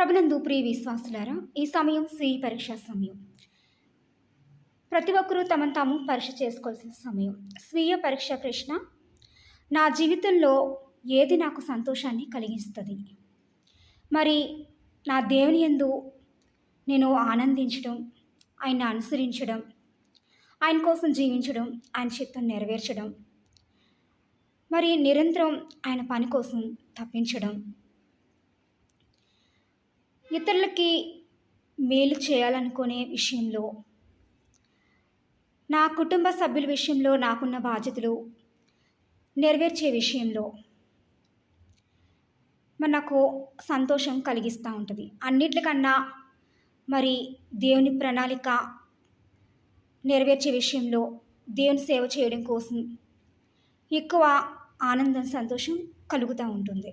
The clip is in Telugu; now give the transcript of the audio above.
ప్రభునందు ప్రియ విశ్వాసులారా, ఈ సమయం స్వీయ పరీక్ష సమయం. ప్రతి ఒక్కరూ తమను తాము పరీక్ష చేసుకోవాల్సిన సమయం. స్వీయ పరీక్ష ప్రశ్న: నా జీవితంలో ఏది నాకు సంతోషాన్ని కలిగిస్తుంది? మరి నా దేవుని యందు నేను ఆనందించడం, ఆయన్ని అనుసరించడం, ఆయన కోసం జీవించడం, ఆయన చిత్తం నెరవేర్చడం, మరి నిరంతరం ఆయన పని కోసం తప్పించడం, ఇతరులకి మేలు చేయాలనుకునే విషయంలో, నా కుటుంబ సభ్యుల విషయంలో నాకున్న బాధ్యతలు నెరవేర్చే విషయంలో మరి నాకు సంతోషం కలిగిస్తూ ఉంటుంది. అన్నిట్లకన్నా మరి దేవుని ప్రణాళిక నెరవేర్చే విషయంలో, దేవుని సేవ చేయడం కోసం ఎక్కువ ఆనందం, సంతోషం కలుగుతూ ఉంటుంది.